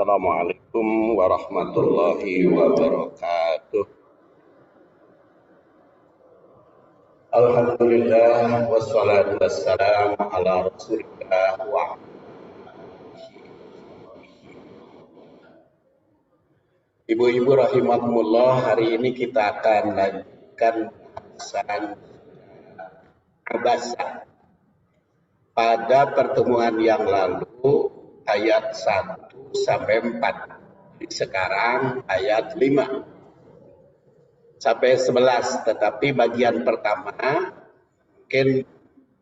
Assalamualaikum warahmatullahi wabarakatuh. Alhamdulillah wassalatu wassalamu ala rasulillah wa Ibu-ibu rahimakumullah, hari ini kita akan lanjutkan bahasan abasa. Pada pertemuan yang lalu ayat 1 sampai 4. Sekarang ayat 5 sampai 11, tetapi bagian pertama mungkin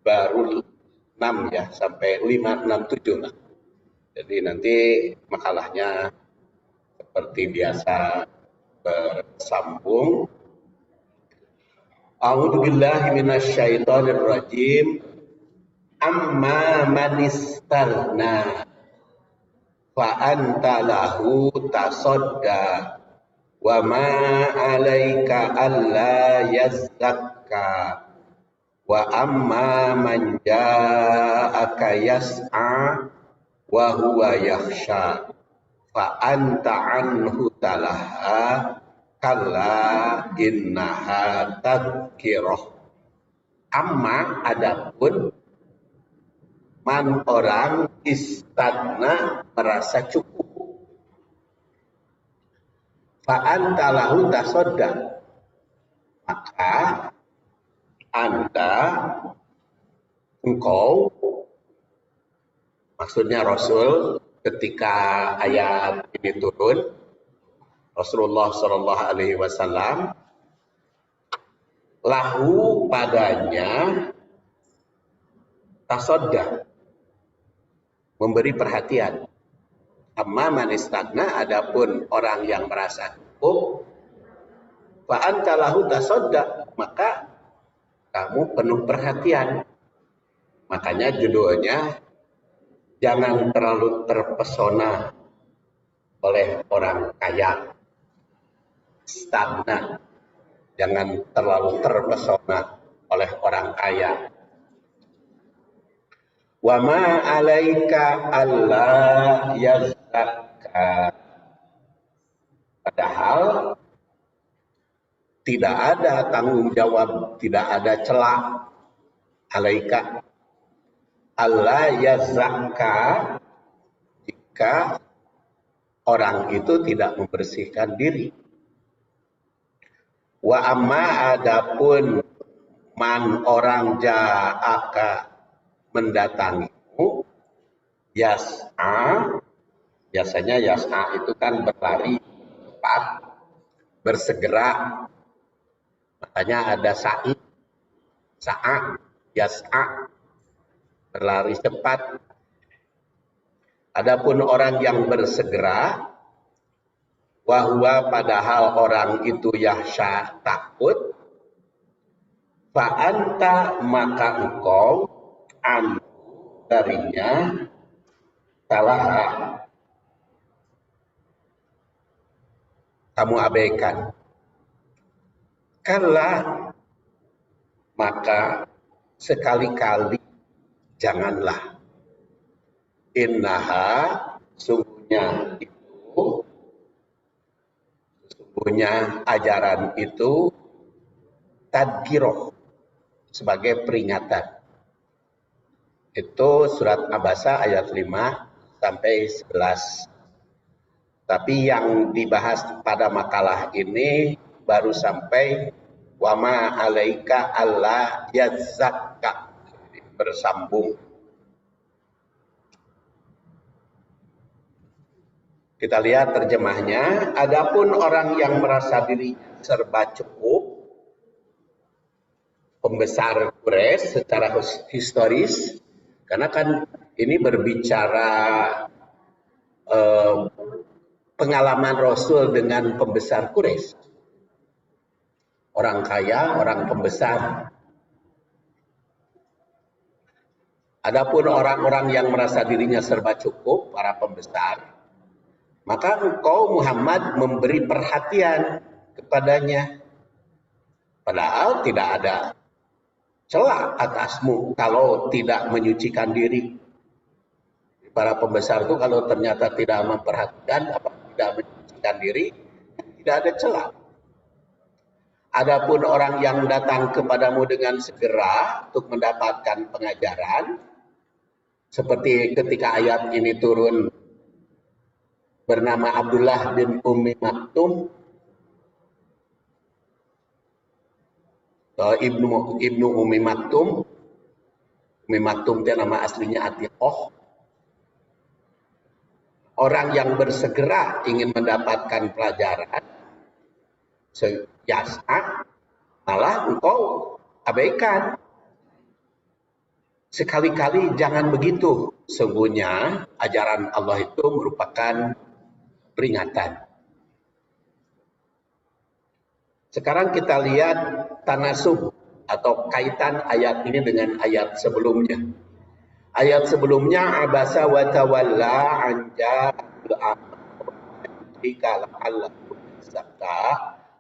baru 6 ya, sampai 5, 6, 7 lah. Jadi nanti makalahnya seperti biasa bersambung. A'udzubillahi minasyaitonirrajim. Amma man istarna fa anta lahu tasadda wa ma 'alaika alla yazzakka wa amma man ja'aka yas'a wa huwa yakhsha fa anta anhu talaha kalla innaha tadhkirah. Amma adapun man orang istagna merasa cukup, fa anta lahu tasadda maka anda engkau, maksudnya Rasul ketika ayat ini turun, Rasulullah Shallallahu Alaihi Wasallam lahu padanya tasadda memberi perhatian. Amma man istagna adapun orang yang merasa cukup, fa anta lahu tasadda maka kamu penuh perhatian. Makanya judulnya jangan terlalu terpesona oleh orang kaya. Stagna, jangan terlalu terpesona oleh orang kaya. Wa ma 'alaika alla yazzakka. Padahal tidak ada tanggung jawab, tidak ada celah 'alaika alla yazzakka jika orang itu tidak membersihkan diri. Wa amma adapun man orang ja'aka mendatangimu, yas'a, biasanya yas'a itu kan berlari cepat, bersegera, makanya ada sa'i, sa'a, yas'a, berlari cepat. Adapun orang yang bersegera, wahwa padahal orang itu yahsya takut, fa'anta maka engkau an darinya salah kamu abaikan. Kala maka sekali-kali janganlah. Innaha sungguhnya ajaran itu tadkiroh sebagai peringatan. Itu surat Abasa ayat 5 sampai 11. Tapi yang dibahas pada makalah ini baru sampai wama 'alaika alla yazzakka, bersambung. Kita lihat terjemahnya. Adapun orang yang merasa dirinya serba cukup, pembesar Quraisy secara historis, karena kan ini berbicara pengalaman Rasul dengan pembesar Quraisy. Orang kaya, orang pembesar. Adapun orang-orang yang merasa dirinya serba cukup, para pembesar, maka engkau Muhammad memberi perhatian kepadanya. Padahal tidak ada celah atasmu kalau tidak menyucikan diri. para pembesar itu kalau ternyata tidak memperhatikan, tidak menyucikan diri, tidak ada celah. Adapun orang yang datang kepadamu dengan segera untuk mendapatkan pengajaran, seperti ketika ayat ini turun, bernama Abdullah bin Ummi Maktum, Ibnu Ummi Maktum. Ummi Maktum itu nama aslinya Atiqoh. Orang yang bersegera ingin mendapatkan pelajaran, sejasa, malah engkau abaikan. Sekali-kali jangan begitu. Sungguhnya ajaran Allah itu merupakan peringatan. Sekarang kita lihat tanasub atau kaitan ayat ini dengan ayat sebelumnya. Ayat sebelumnya abasa wa tawalla anja jika Allah sabta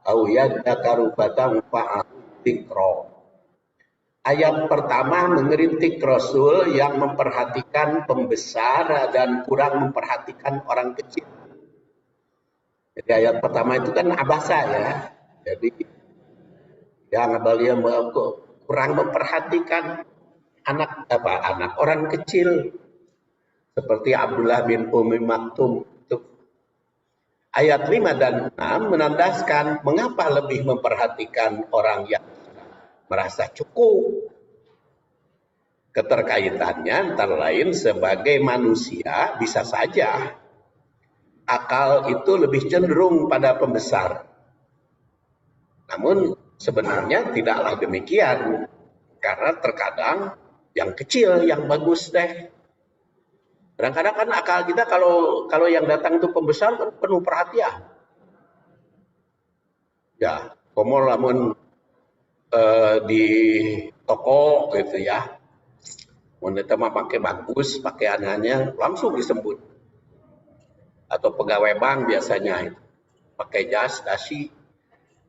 au yadzakaru fatanfa'u. Ayat pertama mengeritik Rasul yang memperhatikan pembesar dan kurang memperhatikan orang kecil. Jadi ayat pertama itu kan abasa ya. Jadi yang beliau kurang memperhatikan anak orang kecil seperti Abdullah bin Ummi Maktum. Ayat 5 dan 6 menandaskan mengapa lebih memperhatikan orang yang merasa cukup. Keterkaitannya antara lain sebagai manusia bisa saja akal itu lebih cenderung pada pembesar. Namun sebenarnya tidaklah demikian, karena terkadang yang kecil yang bagus deh. Kadang-kadang kan akal kita kalau yang datang itu pembesar kan penuh perhatian. Ya, komol lamun di toko gitu ya, wanita mah pakai bagus, pakaiannya langsung disebut. Atau pegawai bank biasanya itu pakai jas, dasi,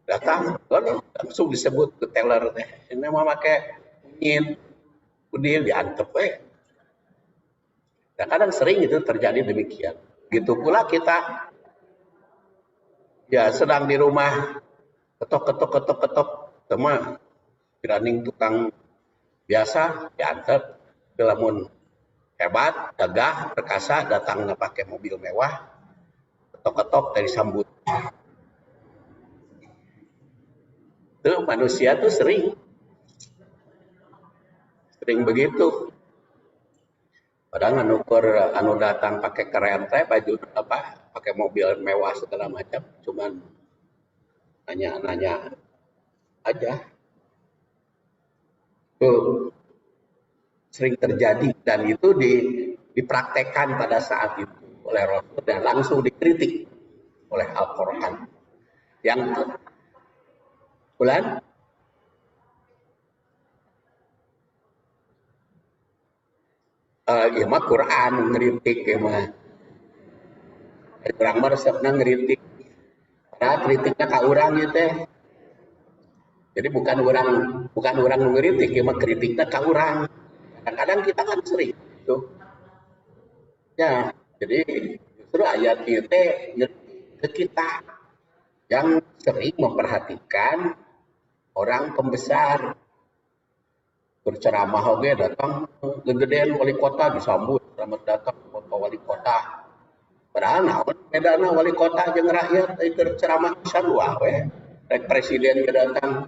datang langsung disebut ke teller teh, ini mah pakai kunyit, kudil diantep kadang sering itu terjadi demikian. Gitu pula kita ya sedang di rumah ketok sama kiraning tukang biasa diantep, lamun hebat, gagah, perkasa datang pakai mobil mewah, ketok dari sambut. Itu manusia tuh sering begitu. Padahal anu datang pakai keren teh, baju pakai mobil mewah segala macam, cuman nanya aja. Tuh sering terjadi dan itu dipraktekkan pada saat itu oleh Rasul dan langsung dikritik oleh Al-Qur'an. Yang bulan ya mah Quran ngeritik ya mah. Kurang meresepna ngeritik. Nah, kritiknya ka urang ieu teh. Jadi bukan orang ngeritik, ya mah kritiknya ka urang. Kadang-kadang kita kan sering tuh. Ya, jadi justru ayat ieu teh ke kita yang sering memperhatikan orang pembesar. Berceramah oge datang gedean wali kota disambut, selamat datang Bapak wali kota. Padahal naon bedana wali kota jeung rakyat keur ceramah sarua we. Rek presiden ge datang.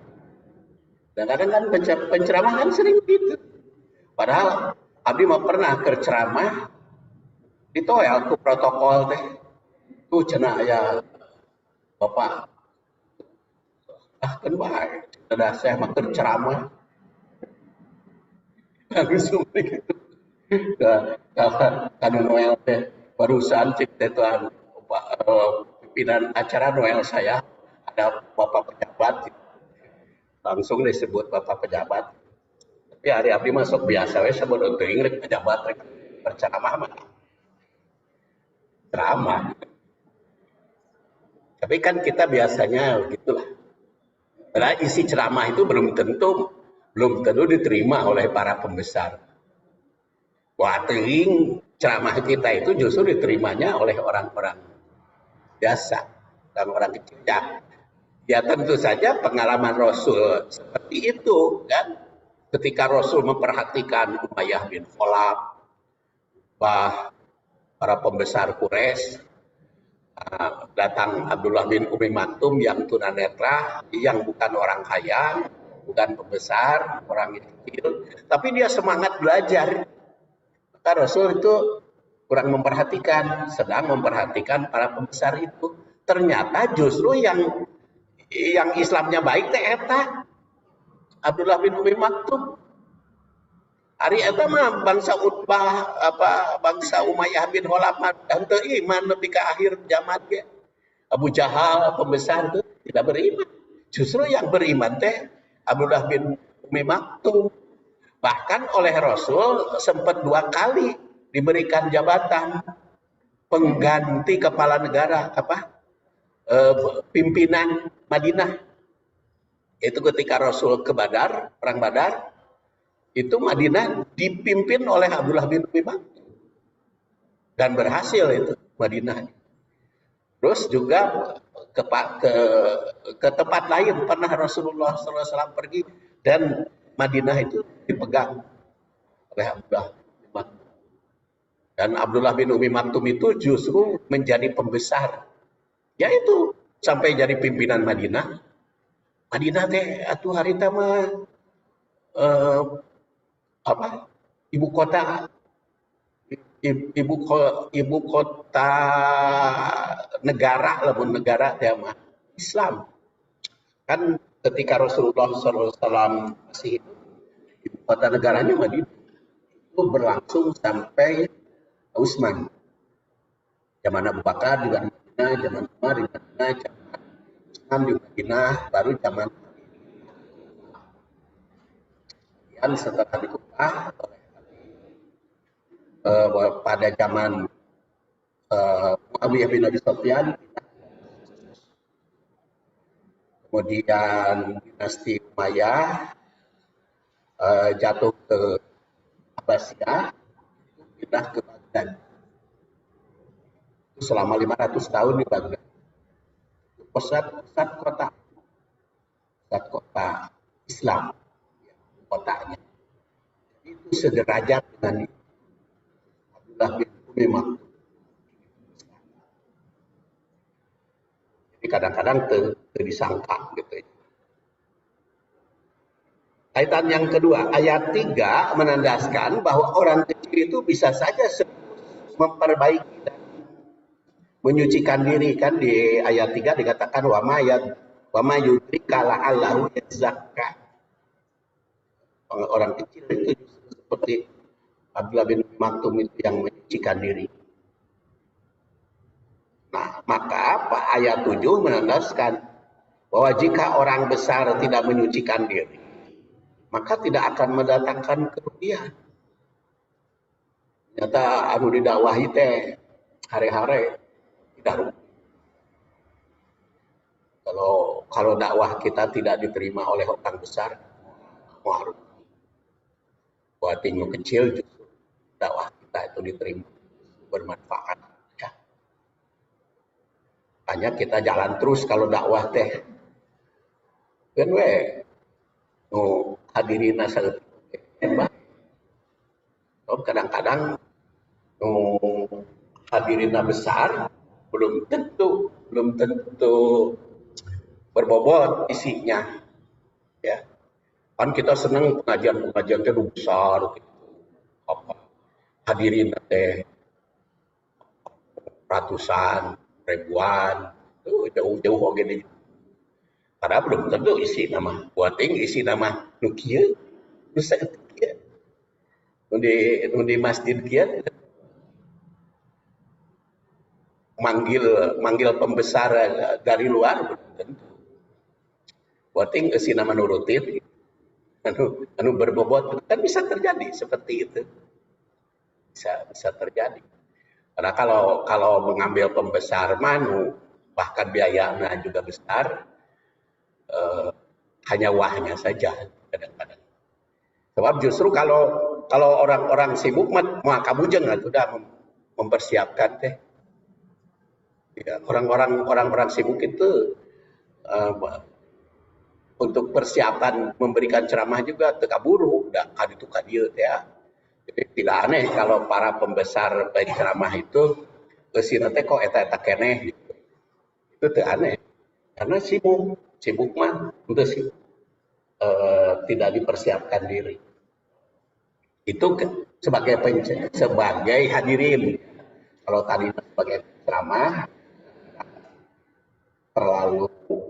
Dan kadang kan penceramah kan sering gitu. Padahal abdi mah pernah keur ceramah ditoel ku protokol teh. Tuh cenah aya Bapak kan bae. Ada saya mah keur ceramah langsung begitu. Kalau Noel teh barusan cek teh tuan pimpinan acara Noel saya ada Bapak pejabat, langsung disebut Bapak pejabat. Tapi hari abdi masuk biasa we sebut teuing rek pejabat rek berceramah mah. Ceramah. Tapi kan kita biasanya begitulah. Padahal isi ceramah itu belum tentu diterima oleh para pembesar. Wah teuing ceramah kita itu justru diterimanya oleh orang-orang biasa, orang-orang kecil. Ya tentu saja pengalaman Rasul seperti itu kan. Ketika Rasul memperhatikan Umayyah bin Khalaf, para pembesar Quraisy, datang Abdullah bin Umi Maktum yang tunanetra, yang bukan orang kaya, bukan pembesar, orang kecil, tapi dia semangat belajar. Maka Rasul itu kurang memperhatikan, sedang memperhatikan para pembesar itu. Ternyata justru yang Islamnya baik teh eta Abdullah bin Umi Maktum. Hari eta mah bangsa Utbah bangsa Umayyah bin Khalaf henteu iman nepi ka akhir zaman ge. Abu Jahal pembesar itu tidak beriman. Justru yang beriman teh Abdullah bin Umi Maktum. Bahkan oleh Rasul sempat 2 kali diberikan jabatan pengganti kepala negara pimpinan Madinah. Itu ketika Rasul ke Badar, perang Badar, itu Madinah dipimpin oleh Abdullah bin Umi Maktum. Dan berhasil itu Madinah. Terus juga ke tempat lain pernah Rasulullah SAW pergi dan Madinah itu dipegang oleh Abdullah bin Maktum. Dan Abdullah bin Umi Maktum itu justru menjadi pembesar. Yaitu sampai jadi pimpinan Madinah. Madinah teh atuh harita mah ibu kota negara teh mah Islam. Kan ketika Rasulullah SAW masih hidup, ibu kota negaranya Madinah. Itu berlangsung sampai Utsman. Zaman Abu Bakar di Madinah, zaman Umar di Madinah, zaman Utsman di Madinah, baru zaman kemudian setelah dikubah pada zaman Muawiyah bin Abi Sufyan, kemudian dinasti Umayyah jatuh ke Abbasiyah, pindah ke Baghdad. Selama 500 tahun di Baghdad. Pusat kota Islam, kotanya. Itu sederajat dengan Abdullah bin Umi Maktum. Jadi kadang-kadang disangka gitu. Kaitan yang kedua, ayat 3 menandaskan bahwa orang kecil itu bisa saja memperbaiki dan menyucikan diri. Kan di ayat 3 dikatakan wa ma yudrika la'allahu yazakka. Orang kecil itu seperti Abdullah bin Maktum itu yang menyucikan diri. Nah, maka ayat 7 menandaskan bahwa jika orang besar tidak menyucikan diri, maka tidak akan mendatangkan kerugian. Ternyata anu didakwahi teh hare-hare tidak rugi. Kalau dakwah kita tidak diterima oleh orang besar, mau rugi. Buat tinggal kecil justru dakwah kita itu diterima, bermanfaat. Ya. Hanya kita jalan terus kalau dakwah teh. Kan hadirin asal kadang-kadang hadirin besar belum tentu berbobot isinya, ya. Kan kita senang pengajian teh besar gitu. Hadirin teh ratusan, ribuan, jauh-jauh gini. Karena belum tentu isi nama, buating isi nama nukia, nusa kia, nundi masjid kia, manggil pembesar dari luar belum tentu. Buating isi nama nurutin, anu berbobot kan bisa terjadi seperti itu, bisa terjadi. Karena kalau mengambil pembesar manu, bahkan biayanya juga besar. Hanya wahnya saja kadang-kadang. Sebab justru kalau kalau orang-orang sibuk mah kamu jangan sudah mempersiapkan teh. Ya, orang-orang sibuk itu untuk persiapan memberikan ceramah juga teka buru, udah kan itu kadieu ya. Jadi tidak aneh kalau para pembesar baik ceramah itu kesina teh kok eta keneh gitu. Itu teu aneh. Karena sibuk mah untuk tidak dipersiapkan diri. Itu sebagai hadirin. Kalau tadi sebagai ceramah terlalu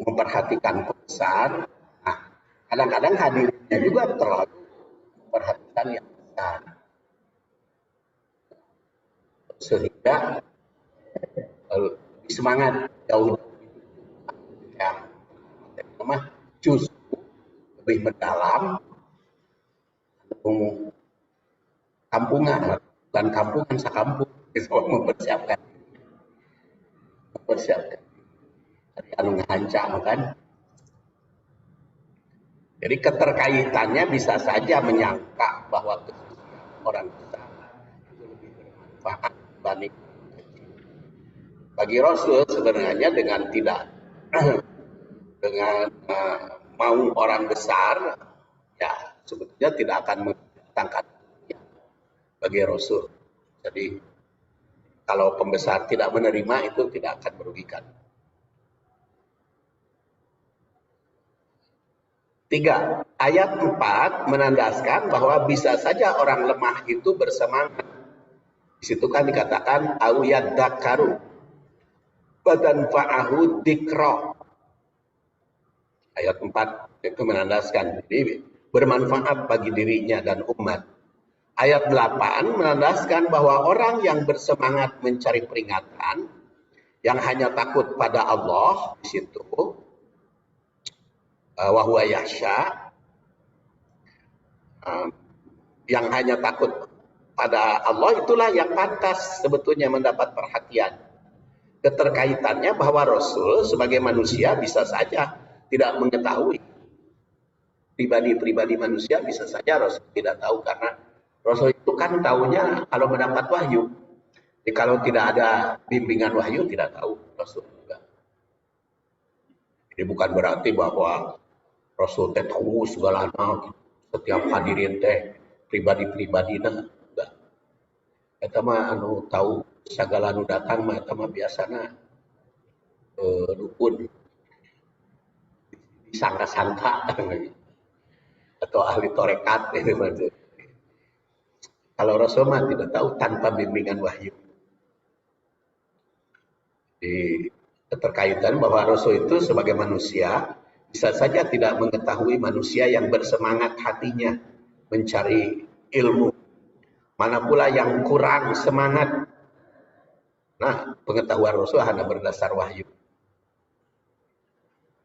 memperhatikan besar, nah kadang-kadang hadirinnya juga terlalu memperhatikan yang besar, sehingga lebih semangat jauh yang mah justru lebih mendalam, kampungan dan kampungan sakampung itu mempersiapkan dari anu ngahancang kan. Jadi keterkaitannya bisa saja menyangka bahwa orang besar itu lebih bermanfaat dibanding bagi Rasul. Sebenarnya dengan tidak dengan mau orang besar ya sebetulnya tidak akan mendatangkan bagi Rasul. Jadi kalau pembesar tidak menerima itu tidak akan merugikan. 3. Ayat 4 menandaskan bahwa bisa saja orang lemah itu bersemangat. Di situ kan dikatakan au yadzakaru badan fa'ahu dzikra. Ayat 4 itu menandaskan jadi bermanfaat bagi dirinya dan umat. Ayat 8 menandaskan bahwa orang yang bersemangat mencari peringatan, yang hanya takut pada Allah di situ, wa huwa yakhsha, yang hanya takut pada Allah itulah yang pantas sebetulnya mendapat perhatian. Keterkaitannya bahwa Rasul sebagai manusia bisa saja tidak mengetahui. Pribadi-pribadi manusia bisa saja Rasul tidak tahu karena Rasul itu kan tahunya kalau mendapat wahyu. Jadi kalau tidak ada bimbingan wahyu tidak tahu Rasul juga. Jadi bukan berarti bahwa Rasul teh tahu segala hal, setiap hadirin teh pribadi-pribadi nah enggak. Eta mah anu tahu segala anu datang mah eta mah biasana dukun disangka-sangka atau ahli torekat itu maksudnya. Kalau Rasul mah tidak tahu tanpa bimbingan wahyu. Di keterkaitan bahwa Rasul itu sebagai manusia bisa saja tidak mengetahui manusia yang bersemangat hatinya mencari ilmu. Mana pula yang kurang semangat. Nah, pengetahuan Rasul hanya berdasar wahyu.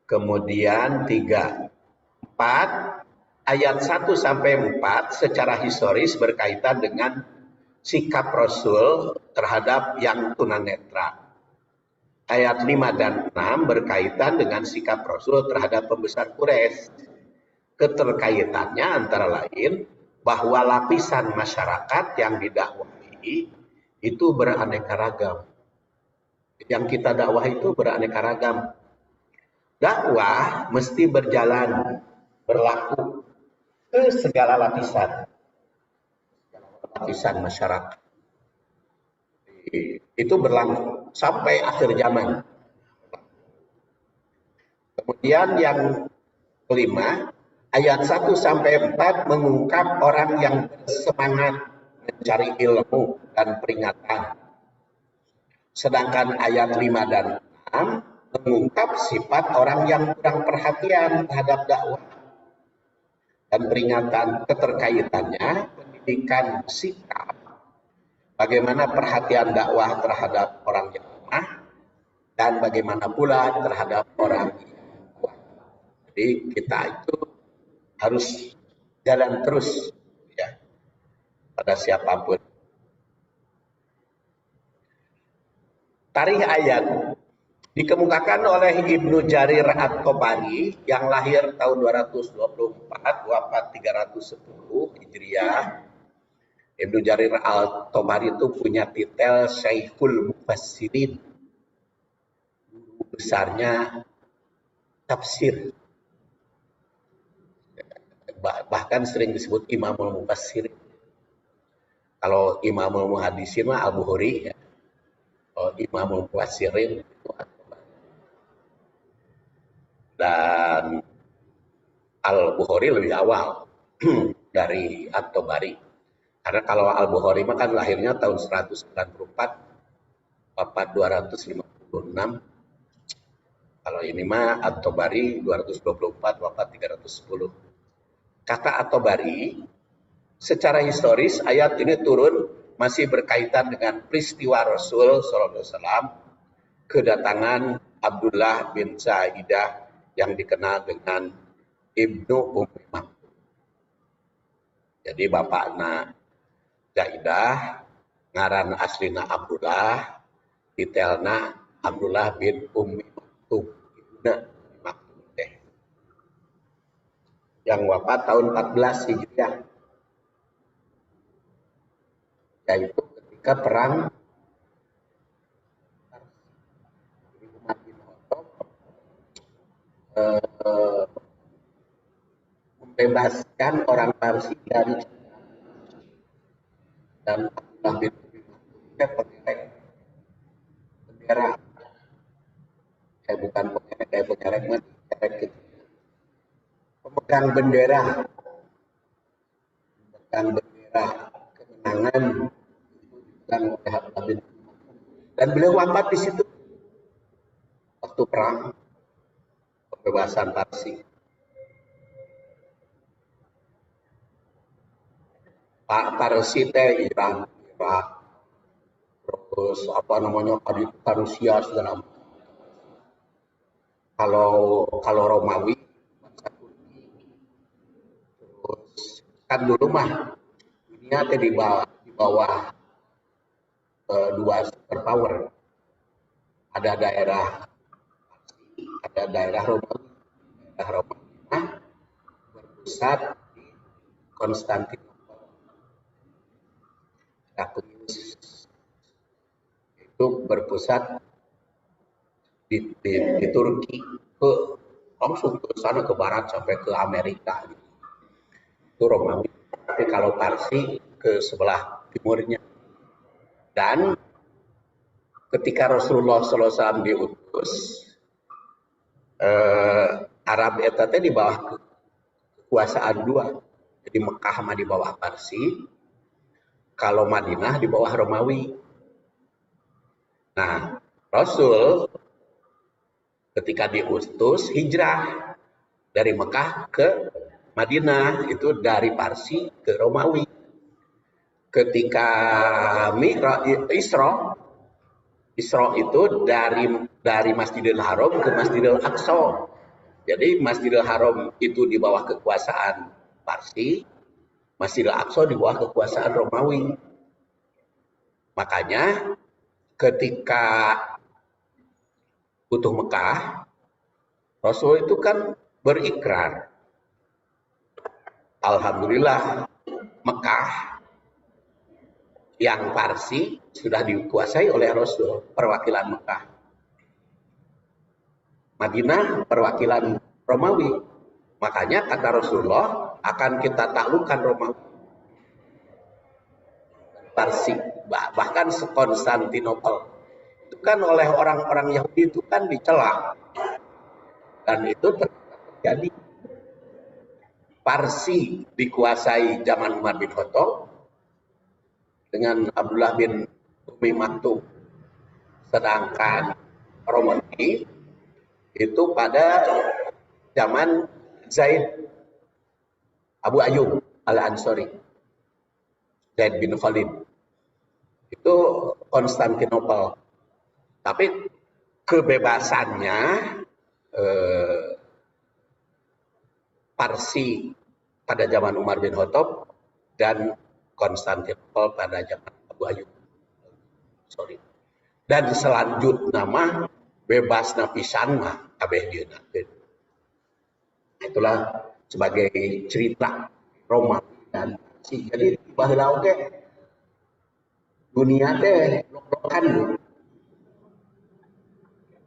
Kemudian 3, 4, ayat 1 sampai 4 secara historis berkaitan dengan sikap Rasul terhadap yang tunanetra. Ayat 5 dan 6 berkaitan dengan sikap Rasul terhadap pembesar Quraisy. Keterkaitannya antara lain bahwa lapisan masyarakat yang didakwahi itu beraneka ragam. Yang kita dakwah itu beraneka ragam. Dakwah mesti berjalan, berlaku ke segala lapisan masyarakat. Itu berlangsung sampai akhir zaman. Kemudian yang kelima, ayat 1 sampai 4 mengungkap orang yang bersemangat mencari ilmu dan peringatan. Sedangkan ayat 5 dan 6 mengungkap sifat orang yang kurang perhatian terhadap dakwah dan peringatan. Keterkaitannya pendidikan sikap, bagaimana perhatian dakwah terhadap orang yang lemah dan bagaimana pula terhadap orang yang kuat. Jadi kita itu harus jalan terus ya pada siapapun. Tarikh ayat dikemukakan oleh Ibnu Jarir At-Tabari yang lahir tahun 224, wafat 310 Hijriah. Ibnu Jarir Al-Tabari itu punya titel Syekhul Mufassirin, guru besarnya tafsir. Bahkan sering disebut Imamul Mufassirin. Kalau Imamul Muhaddisin mah Al-Bukhari, ya. Kalau Imamul Mufassirin itu At-Tabari. Dan Al-Bukhari lebih awal dari At-Tabari. Karena kalau Al-Bukhari mah kan lahirnya tahun 194, wafat 256. Kalau ini mah At-Tabari 224, wafat 310. Kata At-Tabari, secara historis ayat ini turun masih berkaitan dengan peristiwa Rasul SAW kedatangan Abdullah bin Saidah yang dikenal dengan Ibnu Ummi Maktum. Jadi bapakna Zaidah, ngaran aslina Abdullah, detailna Abdullah bin Ummi Maktum. Ibnu Maktum teh. Yang wafat tahun 14 Hijriah. Yaitu ketika perang Umar bin Khattab membebaskan orang Parsi dari dan Abdullah bin Ummi Maktum pengerek bendera. Bukan pengerek mah gitu. Pemegang bendera kemenangan dan Abdullah bin Ummi Maktum. Dan beliau wafat di situ waktu perang pembebasan Parsi. Pak Parsi teh Irak, terus apa namanya Rusia segala macam. Kalau Romawi, terus kan dulu mah dunia teh di bawah dua superpower. Ada daerah Romawi. Daerah Romawi berpusat di Konstantinopel. Aquarius itu berpusat di Turki, langsung ke sana ke barat sampai ke Amerika. Itu Romawi. Tapi kalau Parsi ke sebelah timurnya. Dan ketika Rasulullah SAW diutus, Arab eta teh di bawah kekuasaan dua. Jadi Mekah mah di bawah Parsi, kalau Madinah di bawah Romawi. Nah, Rasul ketika diutus hijrah dari Mekah ke Madinah, itu dari Parsi ke Romawi. Ketika Isra itu dari Masjidil Haram ke Masjidil Aqsa. Jadi Masjidil Haram itu di bawah kekuasaan Parsi, Masjidil Aqsa di bawah kekuasaan Romawi. Makanya ketika butuh Mekah, Rasul itu kan berikrar, alhamdulillah Mekah yang Parsi sudah dikuasai oleh Rasul, perwakilan Mekah. Madinah perwakilan Romawi. Makanya kata Rasulullah, akan kita taklukkan Romawi. Parsi, bahkan Konstantinopel. Itu kan oleh orang-orang Yahudi itu kan dicela. Dan itu terjadi. Parsi dikuasai zaman Umar bin Khattab dengan Abdullah bin Ummi Maktum. Sedangkan Romawi itu pada zaman Zaid Abu Ayyub Al-Ansari, Zaid bin Khalid, itu Konstantinopel. Tapi kebebasannya Parsi pada zaman Umar bin Khattab dan Konstantinopel pada zaman Abu Ayyub. Dan selanjutnya mah bebas napisan mah kabeh dieuna. Itulah sebagai cerita Roma dan Parsi. Jadi baheula oge dunia teh blok-blokan Bu.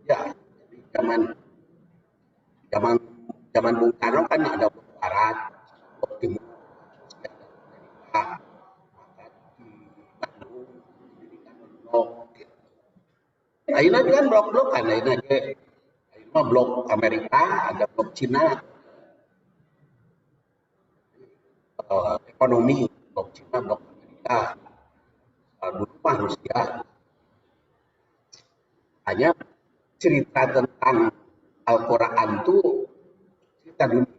Ya, zaman zaman zaman Bung Karno kan ada blok barat, blok timur, ada Bandung, blok. Ayeuna kan blok-blok kan, ayeuna mah blok Amerika, ada blok Cina, ekonomi, blok Cina, blok Amerika, dulu mah Rusia. Hanya cerita tentang Al-Quran itu cerita dunia,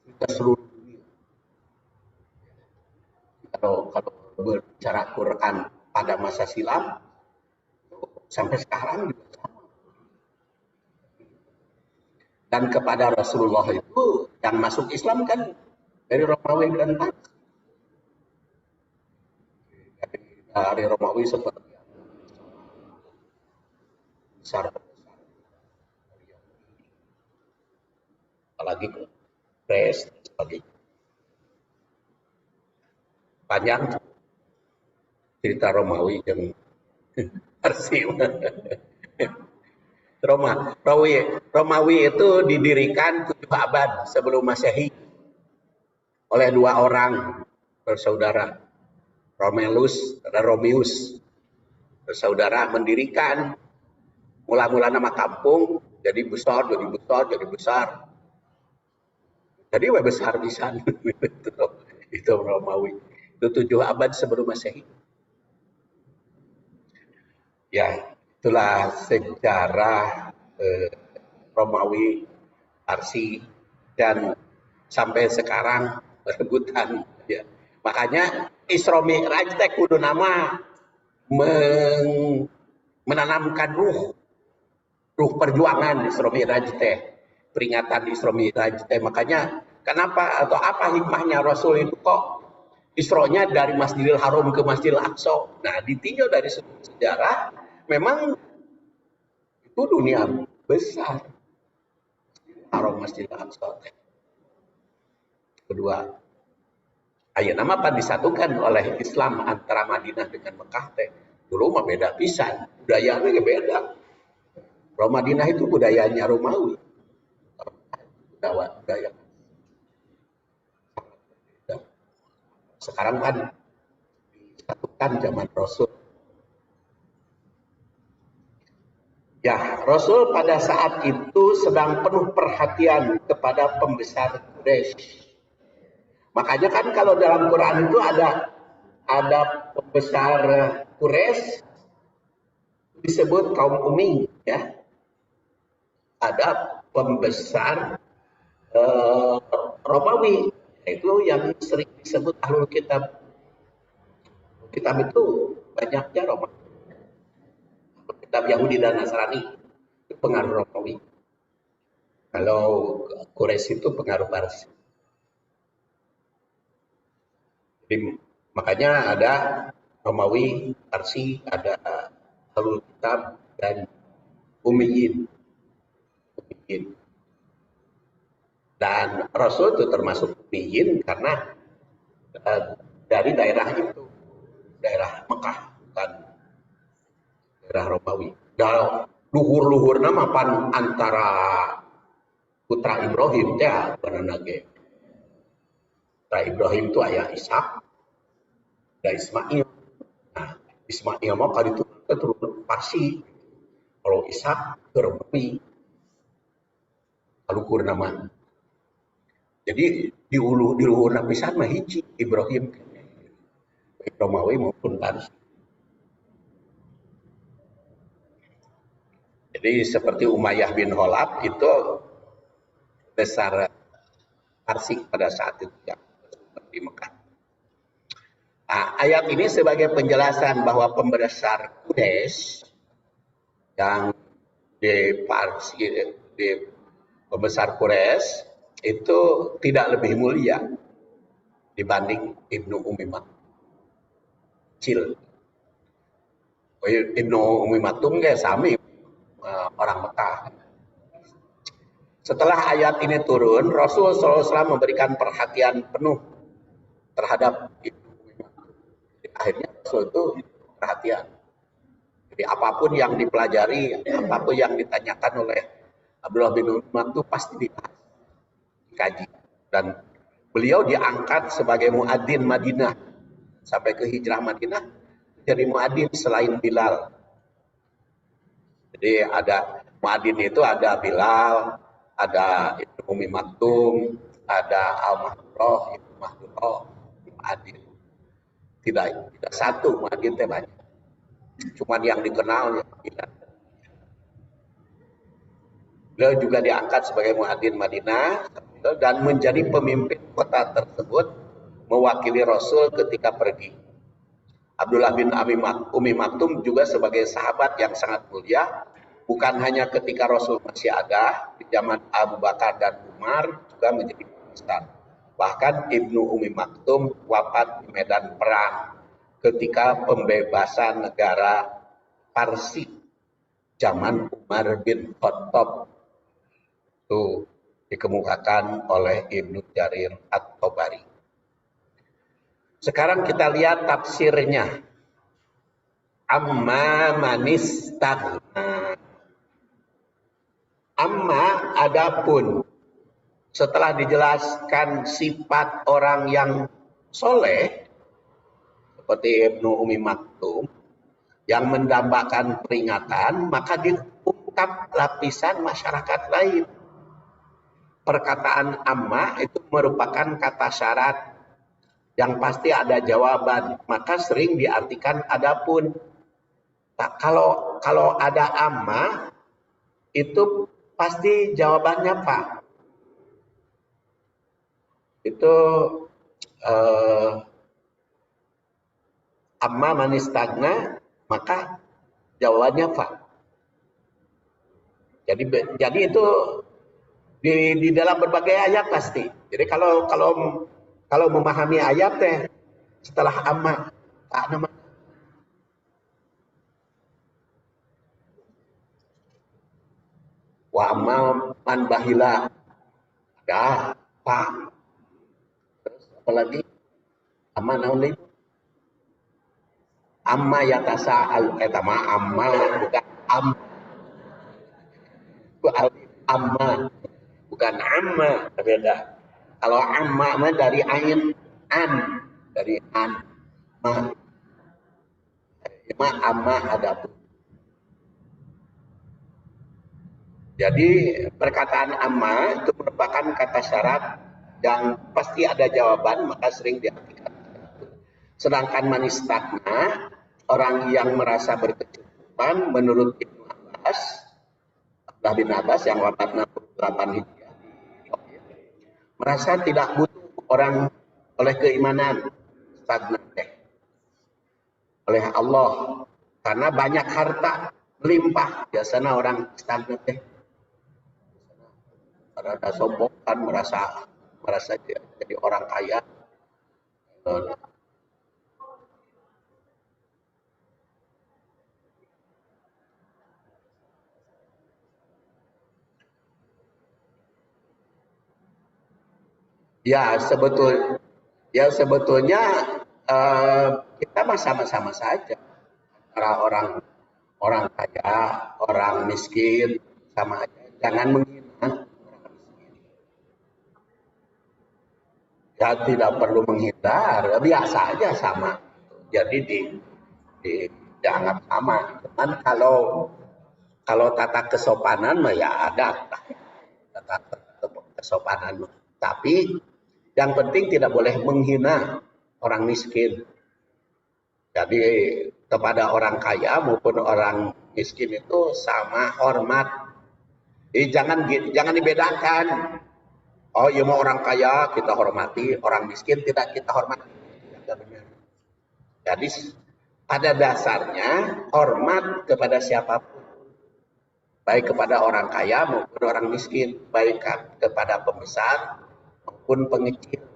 cerita seluruh dunia. Kalau berbicara Quran pada masa silam, sampai sekarang juga sama. Dan kepada Rasulullah itu yang masuk Islam kan dari Romawi dan Parsi. Dari Romawi seperti besar, apalagi Pres sebagainya. Panjang cerita Romawi yang Parsi. Romawi itu didirikan 7 abad sebelum Masehi oleh 2 orang bersaudara, Romulus dan Romius. Bersaudara mendirikan mula-mula nama kampung jadi besar. Jadi besar pisan. Itu Romawi. Itu 7 abad sebelum Masehi. Ya, itulah sejarah Romawi, Parsi, dan sampai sekarang berebutan. Ya. Makanya Isra Mi'raj teh kudu nama menanamkan ruh perjuangan Isra Mi'raj teh, peringatan Isra Mi'raj teh. Makanya kenapa atau apa hikmahnya Rasul itu kok Isra-nya dari Masjidil Haram ke Masjidil Aqsa. Nah, ditinjau dari sejarah, memang itu dunia besar. Haram Masjidil Aqsa. Kedua, ayeuna mah pan disatukan oleh Islam antara Madinah dengan Mekah teh. Dulu mah beda pisan, budayanya ge beda. Kalau Madinah itu budayanya Romawi. Budaya. Sekarang kan disatukan zaman Rasul. Ya, Rasul pada saat itu sedang penuh perhatian kepada pembesar Quraisy. Makanya kan kalau dalam Quran itu ada pembesar Quraisy disebut kaum Umi, ya. Ada pembesar Romawi, itu yang sering disebut Ahlul Kitab. Kitab itu banyaknya Romawi. Kitab Yahudi dan Nasrani itu pengaruh Romawi. Kalau Quraisy itu pengaruh Parsi. Jadi, makanya ada Romawi, Parsi, ada Ahlul Kitab dan Umayyin. Dan Rasul itu termasuk Umayyin karena dari daerah itu, daerah Mekah, bukan daerah Romawi. Dan luhur-luhur nama pan antara putra Ibrahim ya, benar ge. Putra Ibrahim itu ayah Ishak, ada Ismail. Nah, Ismail mah kali itu keturunan Parsi. Kalau Ishak Romawi. Luhur nama. Jadi di luhur napisan mah hiji Ibrahim. Baik Romawi maupun Parsi. Jadi seperti Umayyah bin Khalaf itu besar Parsi pada saat itu yang di Mekah. Nah, ayat ini sebagai penjelasan bahwa pembesar Quraisy yang di Parsi, di pembesar Quraisy itu tidak lebih mulia dibanding Ibnu Ummi Maktum. Kecil. Ibnu Ummi Maktum ge sami orang Mekah. Setelah ayat ini turun, Rasul SAW memberikan perhatian penuh terhadap Ibnu Ummi Maktum. akhirnya Rasul itu perhatian. Jadi apapun yang dipelajari, apapun yang ditanyakan oleh Abdullah bin Umar itu pasti dikaji. Dan beliau diangkat sebagai muadzin Madinah sampai ke hijrah Madinah, jadi muadzin selain Bilal. Jadi ada muadzin itu ada Bilal, ada Ibnu Umi Maktum, ada Al-Mahroh, Ibnu Mahroh, muadzin. Tidak satu muadzin teh banyak. Cuman yang dikenal yang Bilal. Beliau juga diangkat sebagai muadzin Madinah dan menjadi pemimpin kota tersebut, mewakili Rasul ketika pergi. Abdullah bin Umi Maktum juga sebagai sahabat yang sangat mulia, bukan hanya ketika Rasul masih ada, di zaman Abu Bakar dan Umar juga menjadi pembesar. Bahkan Ibnu Umi Maktum wafat di medan perang ketika pembebasan negara Parsi zaman Umar bin Khattab, itu dikemukakan oleh Ibnu Jarir At-Tabari. Sekarang kita lihat tafsirnya. Amma manistagna. Amma adapun, setelah dijelaskan sifat orang yang soleh seperti Ibnu Umi Maktum yang mendambakan peringatan, maka diungkap lapisan masyarakat lain. Perkataan amma itu merupakan kata syarat yang pasti ada jawaban, maka sering diartikan adapun. Kalau ada amma itu pasti jawabannya Pak. Itu amma manistagna, maka jawabannya Pak. Jadi itu di dalam berbagai ayat pasti. Jadi kalau memahami ayat teh setelah amma tak nama wa amma man bahila ada Pak. Terus apalagi amma naon itu? Amma yatasa'al, etama amma bukan amma, bukan amma, beda. Kalau amma mah dari ain an, dari an, ma amma ada. Jadi perkataan amma itu merupakan kata syarat yang pasti ada jawaban, maka sering diartikan. Sedangkan manistagna, orang yang merasa berkecukupan, menurut Ibnu Abbas, Abdullah bin Abbas yang wafat 68 Hijriah, merasa tidak butuh orang oleh keimanan, stagnan oleh Allah, karena banyak harta melimpah. Biasanya orang stagnan karena sombong kan, merasa jadi orang kaya. Ya sebetulnya kita sama-sama saja, antara orang kaya, orang miskin sama aja. Jangan menghina orang miskin. Ya tidak perlu menghindar, biasa aja sama. Jadi dianggap sama. Cuman kalau tata kesopanan mah ya ada tata kesopanan. Tapi yang penting tidak boleh menghina orang miskin. Jadi kepada orang kaya maupun orang miskin itu sama hormat. Jadi jangan dibedakan. Oh, ya mau orang kaya kita hormati, orang miskin tidak kita hormati. Tidak benar. Jadi pada dasarnya hormat kepada siapapun, baik kepada orang kaya maupun orang miskin, baik kepada pembesar maupun pengecil,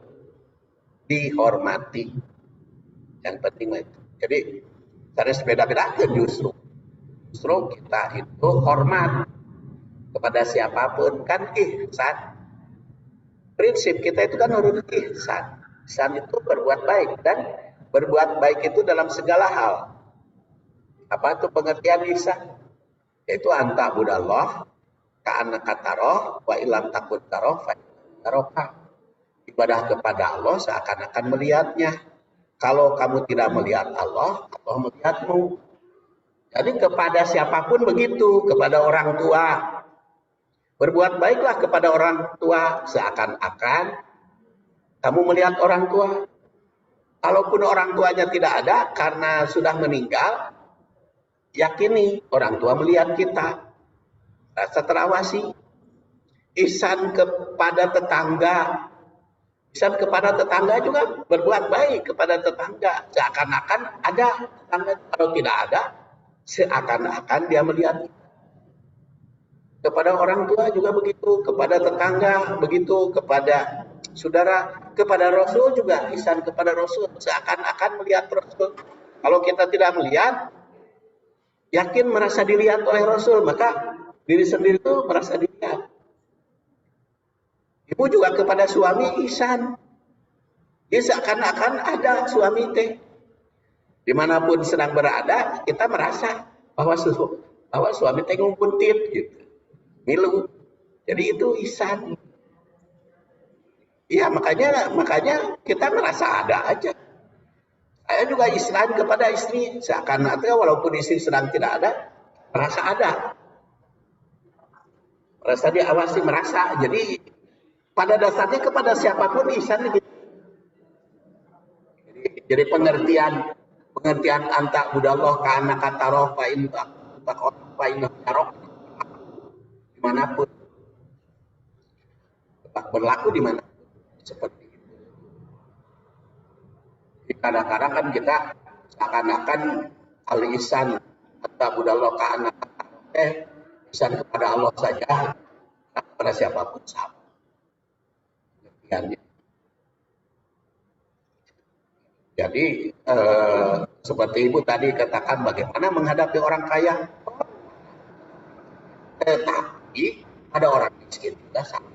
dihormati. Yang penting itu. Jadi harus beda-beda justru kita itu hormat kepada siapapun, kan ihsan. Prinsip kita itu kan harus ihsan. Ihsan itu berbuat baik dan Berbuat baik itu dalam segala hal. Apa itu pengertian ihsan? Yaitu anta budallah ka'annaka taroh wa ilam takun taroh fa taroka. Ibadah kepada Allah seakan-akan melihatnya. Kalau kamu tidak melihat Allah, Allah melihatmu. Jadi kepada siapapun begitu, kepada orang tua. Berbuat baiklah kepada orang tua seakan-akan kamu melihat orang tua. Kalaupun orang tuanya tidak ada karena sudah meninggal, yakini orang tua melihat kita. Rasa terawasi. Ihsan kepada tetangga. Ihsan kepada tetangga juga berbuat baik kepada tetangga. Seakan-akan ada tetangga. Kalau tidak ada, seakan-akan dia melihat. Kepada orang tua juga begitu. Kepada tetangga begitu. Kepada saudara. Kepada Rasul juga. Ihsan kepada Rasul. Seakan-akan melihat Rasul. Kalau kita tidak melihat, yakin merasa dilihat oleh Rasul, maka diri sendiri itu merasa dilihat. Ibu juga kepada suami ihsan. Dia seakan-akan ada suami teh. Dimanapun sedang berada, kita merasa bahwa suami teh ngumpulin gitu. Milu. Jadi itu ihsan. Iya, makanya kita merasa ada aja. Saya juga ihsan kepada istri. Seakan-akan walaupun istri sedang tidak ada, merasa ada. Merasa diawasi, merasa. Jadi pada dasarnya kepada siapapun ihsan gitu. Jadi pengertian anta budallah ka'annaka taroh fa in taroh dimanapun berlaku di mana seperti itu. Jadi kadang-kadang kan kita seakan-akan al-ihsan anta budallah ka'annaka taroh ihsan kepada Allah saja, kepada siapapun sama. Jadi seperti ibu tadi katakan bagaimana menghadapi orang kaya, tetapi ada orang miskin juga sama.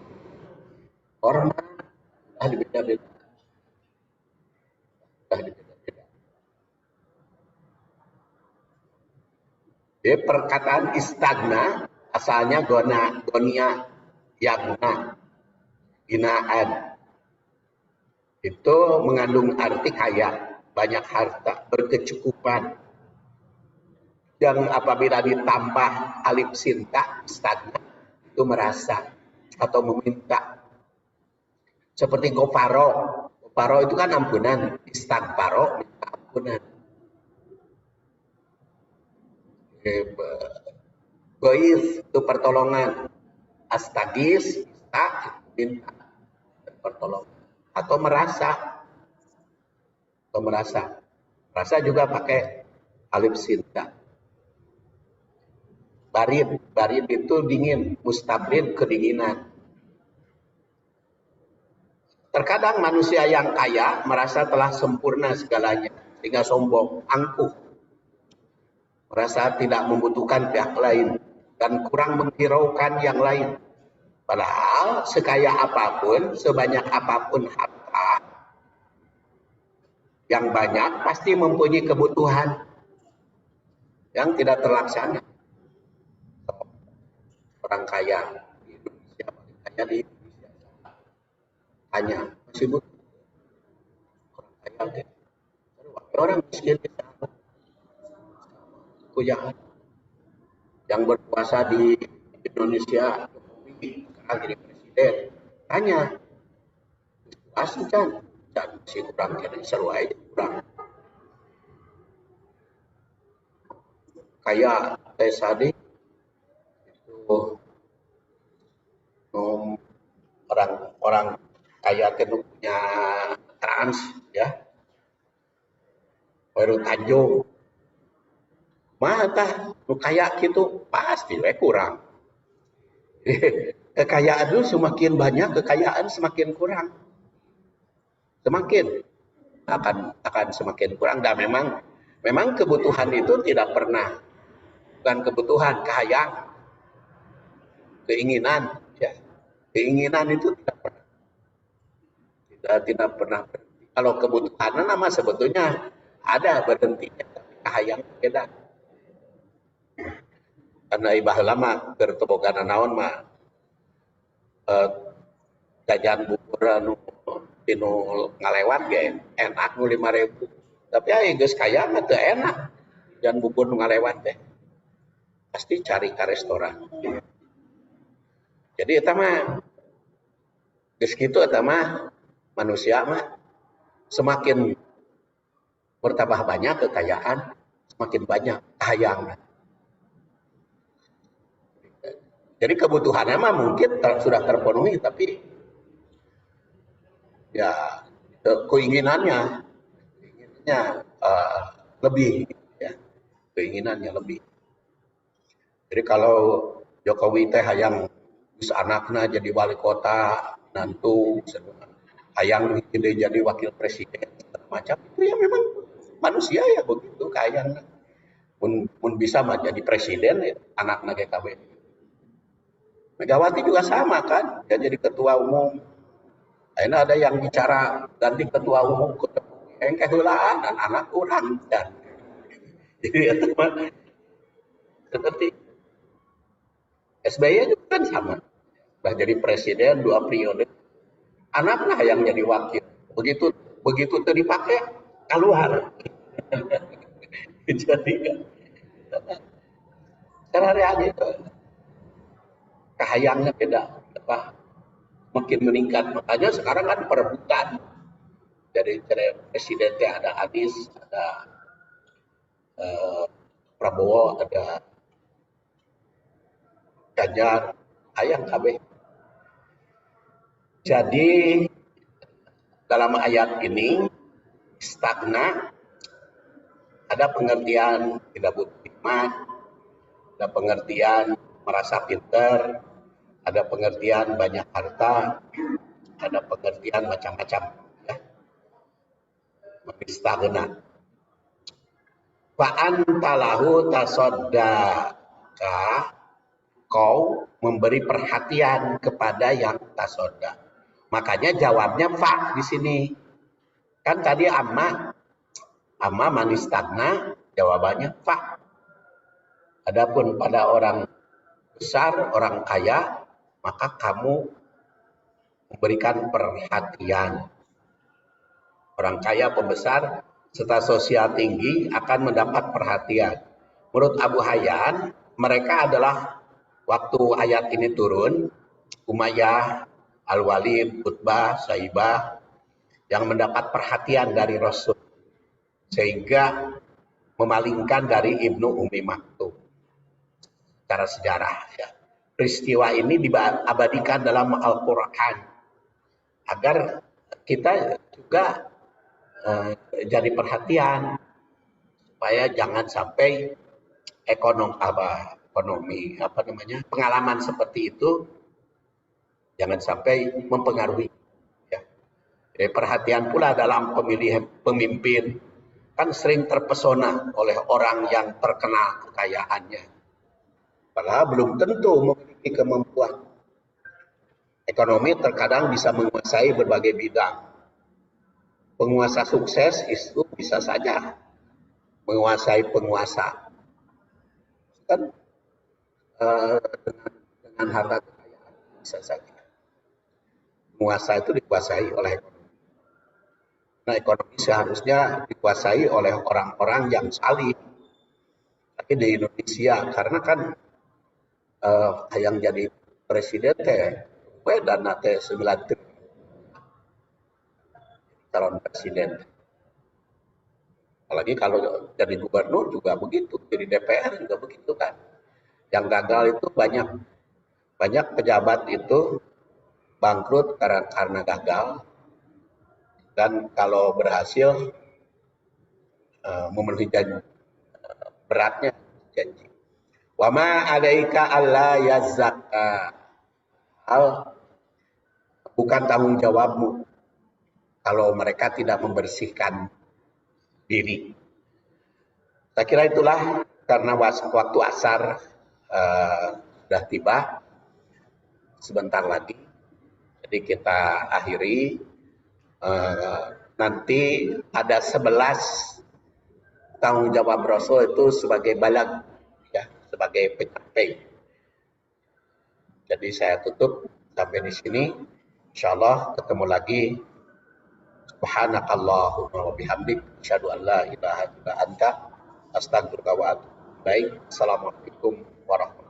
Orang sudah beda-beda. Jadi perkataan istagna asalnya gonia yagna ginaan. Itu mengandung arti kaya, banyak harta, berkecukupan. Dan apabila ditambah alif sinta, istagna, itu merasa atau meminta. Seperti gofaro. Gofaro itu kan ampunan. Istaghfaro, minta ampunan. Gois itu pertolongan. Astagis, minta pertolongan. Atau merasa. Merasa juga pakai alif sinta. Barid itu dingin, mustabrid kedinginan. Terkadang manusia yang kaya merasa telah sempurna segalanya, sehingga sombong, angkuh. Merasa tidak membutuhkan pihak lain dan kurang menghiraukan yang lain. Padahal sekaya apapun, sebanyak apapun harta, yang banyak pasti mempunyai kebutuhan yang tidak terlaksana. Orang kaya di Indonesia, paling kaya di Indonesia, hanya masih butuh orang kaya. Orang miskin di sana, kuyahan yang berkuasa di Indonesia, sekarang jadi presiden, tanya asli kan masih kurang, jadi seru aja kurang. Kayak tadi itu orang kaya itu punya trans ya, baru Tanjung mata kaya gitu pasti kurang. Kekayaan itu semakin banyak, kekayaan semakin kurang, semakin akan semakin kurang. Dan memang kebutuhan itu tidak pernah, bukan kebutuhan, kehayaan, keinginan ya, keinginan itu tidak pernah berhenti. Kalau kebutuhan nama sebetulnya ada berhentinya, tapi kahayang beda. Karena ibah lama bertebogan naon mah jajan bubur anu tinu ngalewat ge enak nu 5.000. Tapi aya geus kaya mah teu enak. Jajan bubur nu ngalewat teh. Pasti cari ke restoran. Jadi eta mah geus kitu eta mah manusia mah semakin bertambah banyak kekayaan, semakin banyak hayang. Jadi kebutuhannya mah mungkin sudah terpenuhi, tapi ya keinginannya lebih, ya, keinginannya lebih. Jadi kalau Jokowi teh hayang bisa anaknya jadi wali kota, nantu, hayang jadi wakil presiden, macam itu ya memang manusia ya begitu kayaknya. Pun bisa mah jadi presiden ya, anaknya GKW. Megawati juga sama kan, dia jadi ketua umum. Akhirnya ada yang bicara ganti ketua umum ke yang kehulaan dan anak kurang dan jadi itu mah seperti SBY juga kan sama. Sudah jadi presiden 2 periode, anaknya yang jadi wakil. Begitu begitu itu dipakai keluar. Jadi kan cara itu kahayangnya beda apa makin meningkat. Makanya sekarang kan perebutan dari presidennya ada Anies, ada Prabowo, ada Ganjar, ayang KB. Jadi dalam ayat ini stagna ada pengertian tidak butuh hikmah, ada pengertian merasa pinter, ada pengertian banyak harta, ada pengertian macam-macam. Ya. Stagna. Fa'antalahu tasoddaka, kau memberi perhatian kepada yang tasoda. Makanya jawabnya fa di sini. Kan tadi amma manistagna, jawabannya fa. Adapun pada orang besar, orang kaya, maka kamu memberikan perhatian. Orang kaya pembesar serta sosial tinggi akan mendapat perhatian. Menurut Abu Hayyan, mereka adalah waktu ayat ini turun, Umayyah, Al-Walid, Utbah, Saibah yang mendapat perhatian dari Rasul sehingga memalingkan dari Ibnu Ummi Maktum. Secara sejarah ya. Peristiwa ini diabadikan dalam Al-Qur'an agar kita juga jadi perhatian supaya jangan sampai pengalaman seperti itu jangan sampai mempengaruhi. Ya. Jadi perhatian pula dalam pemilihan pemimpin kan sering terpesona oleh orang yang terkenal kekayaannya, padahal belum tentu memiliki kemampuan. Ekonomi terkadang bisa menguasai berbagai bidang. Penguasa sukses itu bisa saja menguasai penguasa. Kan dengan harta kekayaan bisa saja. Penguasa itu dikuasai oleh ekonomi. Nah, ekonomi seharusnya dikuasai oleh orang-orang yang salih. Tapi di Indonesia, karena kan yang jadi presiden dana 9 triliun calon presiden. Apalagi kalau jadi gubernur juga begitu, jadi DPR juga begitu kan. Yang gagal itu banyak pejabat itu bangkrut karena gagal, dan kalau berhasil memenuhi janji, beratnya janji. Wa ma alaika alla yazakka, bukan tanggung jawabmu kalau mereka tidak membersihkan diri. Saya kira itulah, karena waktu asar sudah tiba sebentar lagi. Jadi kita akhiri. nanti ada 11 tanggung jawab Rasul itu sebagai balag, ya, sebagai penyampai. Jadi saya tutup sampai di sini. Insyaallah ketemu lagi. Subhanakallahumma wa bihamdik asyhadu an la ilaha illa anta astaghfiruka wa atubu ilaik. Assalamualaikum warahmatullahi wabarakatuh.